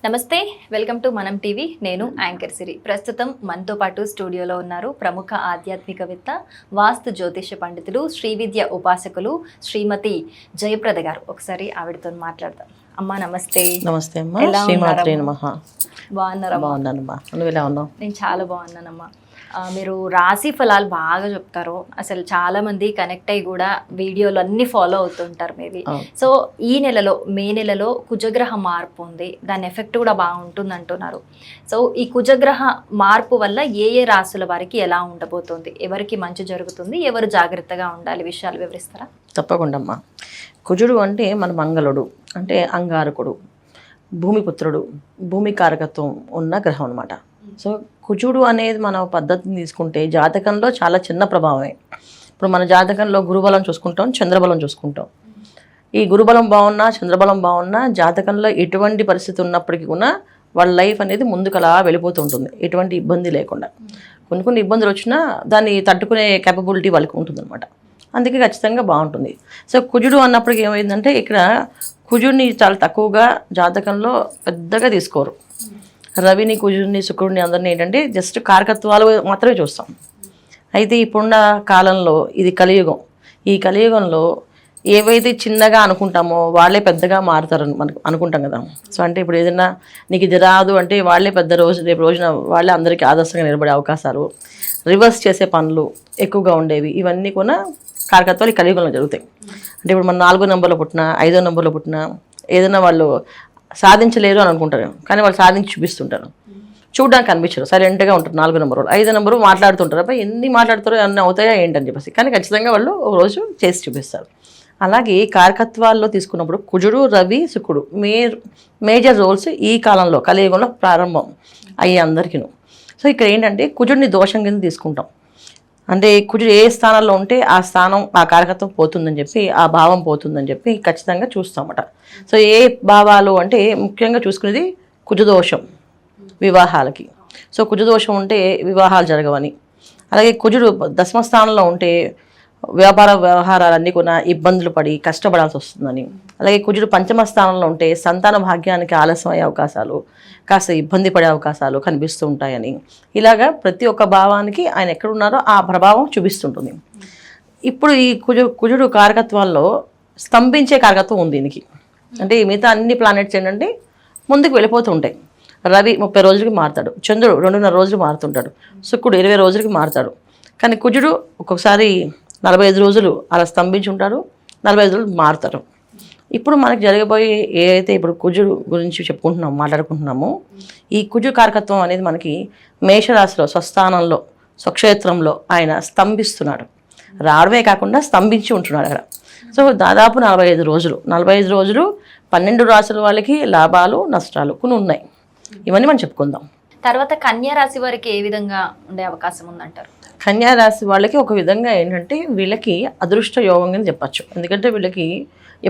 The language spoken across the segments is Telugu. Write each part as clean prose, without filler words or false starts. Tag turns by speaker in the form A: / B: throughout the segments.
A: నమస్తే, వెల్కమ్ టు మనం టీవీ. నేను యాంకర్ సిరి. ప్రస్తుతం మనతో పాటు స్టూడియోలో ఉన్నారు ప్రముఖ ఆధ్యాత్మికవేత్త, వాస్తు జ్యోతిష పండితులు, శ్రీవిద్య ఉపాసకులు శ్రీమతి జయప్రద గారు. ఒకసారి ఆవిడతో మాట్లాడదాం. అమ్మా నమస్తే.
B: నమస్తే అమ్మా. శ్రీమాత్రే నమః.
A: బాగున్నారా?
B: బాగున్నానమ్మా. నువ్వు ఎలా ఉన్నావు?
A: నేను చాలా బాగున్నానమ్మా. మీరు రాశి ఫలాలు బాగా చెప్తారు. అసలు చాలా మంది కనెక్ట్ అయ్యి కూడా వీడియోలు అన్ని ఫాలో అవుతుంటారు మేబీ. సో ఈ నెలలో, మే నెలలో కుజగ్రహ మార్పు ఉంది, దాని ఎఫెక్ట్ కూడా బాగుంటుంది అంటున్నారు. సో ఈ కుజగ్రహ మార్పు వల్ల ఏ ఏ రాశుల వారికి ఎలా ఉండబోతుంది, ఎవరికి మంచి జరుగుతుంది, ఎవరు జాగ్రత్తగా ఉండాలి, విషయాలు వివరిస్తారా?
B: తప్పకుండా అమ్మా. కుజుడు అంటే మన మంగళుడు, అంటే అంగారకుడు, భూమిపుత్రుడు, భూమి కారకత్వం ఉన్న గ్రహం అనమాట. సో కుజుడు అనేది మన పద్ధతిని తీసుకుంటే జాతకంలో చాలా చిన్న ప్రభావమే. ఇప్పుడు మన జాతకంలో గురుబలం చూసుకుంటాం, చంద్రబలం చూసుకుంటాం. ఈ గురుబలం బాగున్నా, చంద్రబలం బాగున్నా జాతకంలో ఎటువంటి పరిస్థితి ఉన్నప్పటికీ కూడా వాళ్ళ లైఫ్ అనేది ముందుకు అలా వెళ్ళిపోతూ ఉంటుంది, ఎటువంటి ఇబ్బంది లేకుండా. కొన్ని ఇబ్బందులు వచ్చినా దాన్ని తట్టుకునే కేపబిలిటీ వాళ్ళకి ఉంటుందన్నమాట. అందుకే ఖచ్చితంగా బాగుంటుంది. సో కుజుడు అన్నప్పటికీ ఏమైందంటే ఇక్కడ కుజుడిని చాలా తక్కువగా జాతకంలో పెద్దగా తీసుకోరు. రవిని, కుజుడిని, శుక్రుడిని అందరినీ ఏంటంటే జస్ట్ కారకత్వాలు మాత్రమే చూస్తాం. అయితే ఇప్పుడున్న కాలంలో ఇది కలియుగం. ఈ కలియుగంలో ఏవైతే చిన్నగా అనుకుంటామో వాళ్ళే పెద్దగా మారుతారని మనకు అనుకుంటాం కదా. సో అంటే ఇప్పుడు ఏదైనా నీకు ఇది రాదు అంటే వాళ్ళే పెద్ద రేపు రోజున వాళ్ళే అందరికీ ఆదర్శంగా నిలబడే అవకాశాలు, రివర్స్ చేసే పనులు ఎక్కువగా ఉండేవి. ఇవన్నీ కూడా కారకత్వాలు ఈ కలియుగంలో జరుగుతాయి. అంటే ఇప్పుడు మనం 4వ నెంబర్లో పుట్టినా, 5వ నెంబర్లో పుట్టినా ఏదైనా వాళ్ళు సాధించలేరు అని అనుకుంటారు, కానీ వాళ్ళు సాధించి చూపిస్తుంటారు. చూడడానికి కనిపించరు, సైలెంట్గా ఉంటారు. 4వ నెంబర్, 5వ నెంబరు మాట్లాడుతుంటారు. అబ్బాయి ఎన్ని మాట్లాడుతారో అన్నీ అవుతాయా ఏంటని చెప్పేసి, కానీ ఖచ్చితంగా వాళ్ళు ఒక రోజు చేసి చూపిస్తారు. అలాగే కారకత్వాల్లో తీసుకున్నప్పుడు కుజుడు, రవి, శుక్రుడు మేజర్ రోల్స్ ఈ కాలంలో కలియుగంలో ప్రారంభం అయ్యే అందరికీ. సో ఇక్కడ ఏంటంటే కుజుడిని దోషం కింద తీసుకుంటాం. అంటే కుజుడు ఏ స్థానంలో ఉంటే ఆ స్థానం, ఆ కారకత్వం పోతుందని చెప్పి, ఆ భావం పోతుందని చెప్పి ఖచ్చితంగా చూస్తామట. సో ఏ భావాలు అంటే ముఖ్యంగా చూసుకునేది కుజదోషం వివాహాలకి. సో కుజదోషం ఉంటే వివాహాలు జరగవని, అలాగే కుజుడు దశమ స్థానంలో ఉంటే వ్యవహారాలన్నీ కూడా ఇబ్బందులు పడి కష్టపడాల్సి వస్తుందని, అలాగే కుజుడు పంచమ స్థానంలో ఉంటే సంతాన భాగ్యానికి ఆలస్యం అయ్యే అవకాశాలు, కాస్త ఇబ్బంది పడే అవకాశాలు కనిపిస్తూ ఉంటాయని, ఇలాగా ప్రతి ఒక్క భావానికి ఆయన ఎక్కడున్నారో ఆ ప్రభావం చూపిస్తుంటుంది. ఇప్పుడు ఈ కుజుడు కారకత్వాల్లో స్తంభించే కారకత్వం ఉంది దీనికి. అంటే మిగతా అన్ని ప్లానెట్స్ ఏంటంటే ముందుకు వెళ్ళిపోతూ ఉంటాయి. రవి 30 రోజులకి మారుతాడు, చంద్రుడు 2.5 రోజులు మారుతుంటాడు, శుక్రుడు 20 రోజులకి మారుతాడు. కానీ కుజుడు ఒక్కొక్కసారి 45 రోజులు అలా స్తంభించి ఉంటారు, 45 రోజులు మారుతారు. ఇప్పుడు మనకి జరగబోయే ఏదైతే ఇప్పుడు కుజుడు గురించి మాట్లాడుకుంటున్నామో, ఈ కుజు కారకత్వం అనేది మనకి మేషరాశిలో స్వస్థానంలో, స్వక్షేత్రంలో ఆయన స్తంభిస్తున్నాడు. రావడమే కాకుండా స్తంభించి ఉంటున్నాడు అక్కడ. సో దాదాపు 45 రోజులు 12 రాశుల వాళ్ళకి లాభాలు, నష్టాలు కొన్ని ఉన్నాయి. ఇవన్నీ మనం చెప్పుకుందాం.
A: తర్వాత కన్యా రాశి వారికి ఏ విధంగా ఉండే అవకాశం ఉందంటారు?
B: కన్యా రాశి వాళ్ళకి ఒక విధంగా ఏంటంటే వీళ్ళకి అదృష్ట యోగం అని చెప్పచ్చు. ఎందుకంటే వీళ్ళకి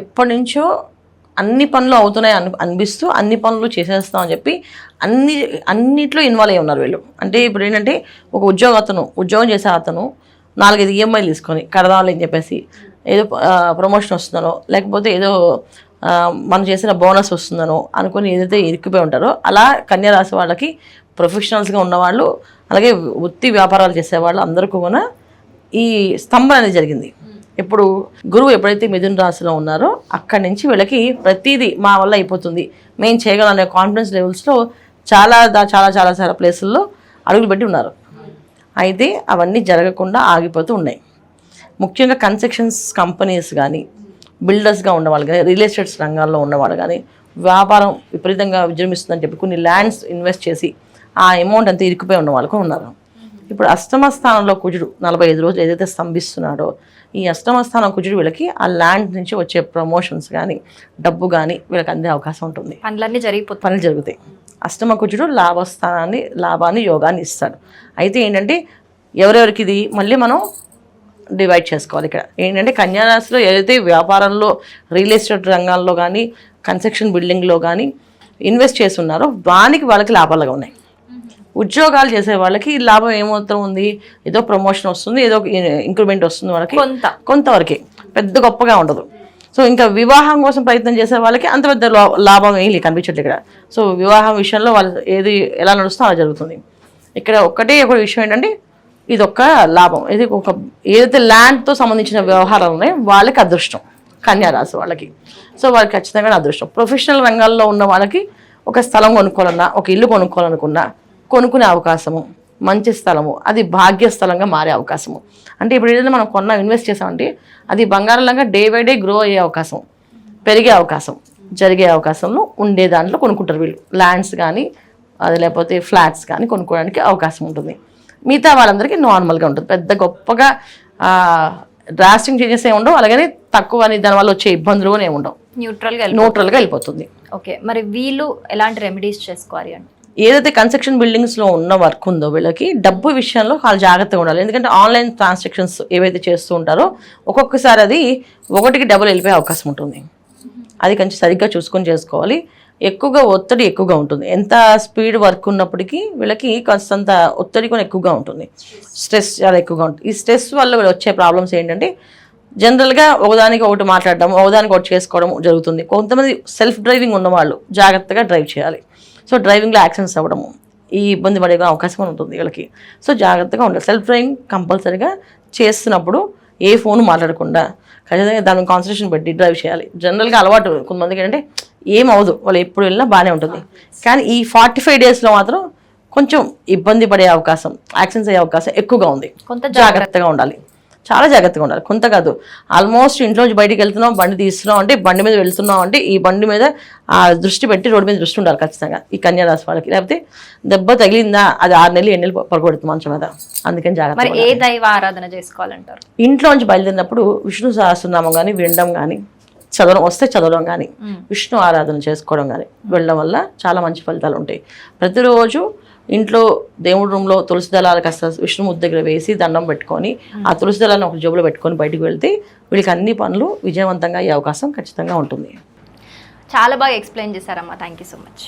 B: ఎప్పటి నుంచో అన్ని పనులు అవుతున్నాయి అనిపిస్తూ అన్ని పనులు చేసేస్తామని చెప్పి అన్నిట్లో ఇన్వాల్వ్ అయి ఉన్నారు వీళ్ళు. అంటే ఇప్పుడు ఏంటంటే ఒక ఉద్యోగం చేసే అతను 4-5 ఈఎంఐలు తీసుకొని కడదామని చెప్పేసి ఏదో ప్రమోషన్ వస్తుందనో, లేకపోతే ఏదో మనం చేసిన బోనస్ వస్తుందనో అనుకుని ఏదైతే ఇరుక్కుపోయి ఉంటారో, అలా కన్యా రాశి వాళ్ళకి ప్రొఫెషనల్స్గా ఉన్నవాళ్ళు, అలాగే వృత్తి వ్యాపారాలు చేసేవాళ్ళు అందరికీ కూడా ఈ స్తంభన అనేది జరిగింది. ఇప్పుడు గురువు ఎప్పుడైతే మిథున రాశిలో ఉన్నారో అక్కడి నుంచి వీళ్ళకి ప్రతిదీ మా వల్ల అయిపోతుంది, మేము చేయగలం అనే కాన్ఫిడెన్స్ లెవెల్స్లో చాలా ప్లేసుల్లో అడుగులు పెట్టి ఉన్నారు. అయితే అవన్నీ జరగకుండా ఆగిపోతూ ఉన్నాయి. ముఖ్యంగా కన్స్ట్రక్షన్స్ కంపెనీస్ కానీ, బిల్డర్స్గా ఉన్నవాళ్ళు కానీ, రియల్ ఎస్టేట్స్ రంగాల్లో ఉన్నవాళ్ళు కానీ, వ్యాపారం విపరీతంగా విజృంభిస్తుందని చెప్పి కొన్ని ల్యాండ్స్ ఇన్వెస్ట్ చేసి ఆ అమౌంట్ అంతా ఇరుక్కుపోయి ఉన్న వాళ్ళు కూడా ఉన్నారు. ఇప్పుడు అష్టమ స్థానంలో కుజుడు 45 రోజులు ఏదైతే స్తంభిస్తున్నాడో, ఈ అష్టమ స్థానం కుజుడు వీళ్ళకి ఆ ల్యాండ్ నుంచి వచ్చే ప్రమోషన్స్ కానీ, డబ్బు కానీ వీళ్ళకి అందే అవకాశం ఉంటుంది. పనులు జరుగుతాయి. అష్టమ కుజుడు లాభాన్ని యోగాన్ని ఇస్తాడు. అయితే ఏంటంటే ఎవరెవరికి ఇది మళ్ళీ మనం డివైడ్ చేసుకోవాలి. ఇక్కడ ఏంటంటే కన్యా రాశిలో ఏదైతే వ్యాపారంలో, రియల్ ఎస్టేట్ రంగాల్లో కానీ, కన్స్ట్రక్షన్ బిల్డింగ్లో కానీ ఇన్వెస్ట్ చేస్తున్నారో వాళ్ళకి లాభాలుగా ఉన్నాయి. ఉద్యోగాలు చేసే వాళ్ళకి లాభం ఏమవుతా ఉంది, ఏదో ప్రమోషన్ వస్తుంది, ఏదో ఇంక్రిమెంట్ వస్తుంది, వాళ్ళకి కొంతవరకే, పెద్ద గొప్పగా ఉండదు. సో ఇంకా వివాహం కోసం ప్రయత్నం చేసే వాళ్ళకి అంత పెద్ద లాభం ఏం కనిపించట్లేదు ఇక్కడ. సో వివాహం విషయంలో వాళ్ళు ఏది ఎలా నడుస్తుందో అలా జరుగుతుంది. ఇక్కడ ఒకటి విషయం ఏంటంటే ఇది ఒక లాభం, ఇది ఒక ఏదైతే ల్యాండ్తో సంబంధించిన వ్యవహారాలు ఉన్నాయో వాళ్ళకి అదృష్టం, కన్యా రాశి వాళ్ళకి. సో వాళ్ళకి ఖచ్చితంగా అదృష్టం. ప్రొఫెషనల్ రంగాల్లో ఉన్న వాళ్ళకి ఒక స్థలం కొనుక్కోవాలన్నా, ఒక ఇల్లు కొనుక్కోవాలనుకున్నా కొనుక్కునే అవకాశము, మంచి స్థలము, అది భాగ్య స్థలంగా మారే అవకాశము. అంటే ఇప్పుడు ఏదైనా మనం ఇన్వెస్ట్ చేసామంటే అది బంగారంలాగా డే బై డే గ్రో అయ్యే అవకాశం, పెరిగే అవకాశం, జరిగే అవకాశంలో ఉండే దాంట్లో కొనుక్కుంటారు వీళ్ళు. ల్యాండ్స్ కానీ అది లేకపోతే ఫ్లాట్స్ కానీ కొనుక్కోవడానికి అవకాశం ఉంటుంది. మిగతా వాళ్ళందరికీ నార్మల్గా ఉంటుంది, పెద్ద గొప్పగా డ్రాస్టింగ్ చేంజెస్ ఏమి ఉండవు, అలాగని తక్కువ అని దానివల్ల వచ్చే ఇబ్బందులు ఏమి ఉండవు, న్యూట్రల్గా వెళ్ళిపోతుంది.
A: ఓకే, మరి వీళ్ళు ఎలాంటి రెమెడీస్ చేసుకోవాలి అంటే?
B: ఏదైతే కన్స్ట్రక్షన్ బిల్డింగ్స్లో ఉన్న వర్క్ ఉందో వీళ్ళకి డబ్బు విషయంలో వాళ్ళు జాగ్రత్తగా ఉండాలి. ఎందుకంటే ఆన్లైన్ ట్రాన్సాక్షన్స్ ఏవైతే చేస్తూ ఉంటారో ఒక్కొక్కసారి అది ఒకటికి డబుల్ వెళ్ళిపోయే అవకాశం ఉంటుంది. అది కొంచెం సరిగ్గా చూసుకొని చేసుకోవాలి. ఎక్కువగా ఒత్తిడి ఎక్కువగా ఉంటుంది. ఎంత స్పీడ్ వర్క్ ఉన్నప్పటికీ వీళ్ళకి కొంత ఒత్తిడి కూడా ఎక్కువగా ఉంటుంది, స్ట్రెస్ చాలా ఎక్కువగా ఉంటుంది. ఈ స్ట్రెస్ వల్ల వచ్చే ప్రాబ్లమ్స్ ఏంటంటే జనరల్గా ఒకదానికి ఒకటి మాట్లాడడం, ఒకదానికి ఒకటి చేసుకోవడం జరుగుతుంది. కొంతమంది సెల్ఫ్ డ్రైవింగ్ ఉన్నవాళ్ళు జాగ్రత్తగా డ్రైవ్ చేయాలి. సో డ్రైవింగ్లో యాక్సిడెంట్స్ అవ్వడము, ఈ ఇబ్బంది పడే అవకాశం ఉంటుంది వీళ్ళకి. సో జాగ్రత్తగా ఉండాలి. సెల్ఫ్ డ్రైవింగ్ కంపల్సరీగా చేస్తున్నప్పుడు ఏ ఫోన్ మాట్లాడకుండా ఖచ్చితంగా దాని కాన్సన్ట్రేషన్ పెట్టి డ్రైవ్ చేయాలి. జనరల్గా అలవాటు కొంతమందికి ఏంటంటే ఏమవదు, వాళ్ళు ఎప్పుడు వెళ్ళినా బాగానే ఉంటుంది. కానీ ఈ 45 డేస్లో మాత్రం కొంచెం ఇబ్బంది పడే అవకాశం, యాక్సిడెంట్స్ అయ్యే అవకాశం ఎక్కువగా ఉంది. కొంత జాగ్రత్తగా ఉండాలి, చాలా జాగ్రత్తగా ఉండాలి. కొంత కాదు, ఆల్మోస్ట్ ఇంట్లో నుంచి బయటికి వెళ్తున్నాం, బండి తీస్తున్నాం అంటే, బండి మీద వెళ్తున్నాం అంటే ఈ బండి మీద ఆ దృష్టి పెట్టి రోడ్డు మీద దృష్టి ఉండాలి ఖచ్చితంగా ఈ కన్యా రాశి వాళ్ళకి. లేకపోతే దెబ్బ తగిలిందా అది 6 నెలలు 8 నెలలు పడుకోడుతుంది మంచం మీద. అందుకని జాగ్రత్త.
A: మరి ఏ దైవ ఆరాధన చేసుకోవాలంటారు?
B: ఇంట్లో నుంచి బయలుదేరినప్పుడు విష్ణు సహస్రనామం కానీ వినడం కానీ, చదవడం కానీ, విష్ణు ఆరాధన చేసుకోవడం కానీ వెళ్ళడం వల్ల చాలా మంచి ఫలితాలు ఉంటాయి. ప్రతిరోజు ఇంట్లో దేవుడి రూమ్లో తులసి దళాలు కాస్త విష్ణుమూర్తి దగ్గర వేసి దండం పెట్టుకొని ఆ తులసి దళాలను ఒక జబ్బులో పెట్టుకొని బయటకు వెళ్తే వీళ్ళకి అన్ని పనులు విజయవంతంగా అయ్యే అవకాశం ఖచ్చితంగా ఉంటుంది.
A: చాలా బాగా ఎక్స్ప్లెయిన్ చేశారమ్మా, థ్యాంక్ యూ సో మచ్.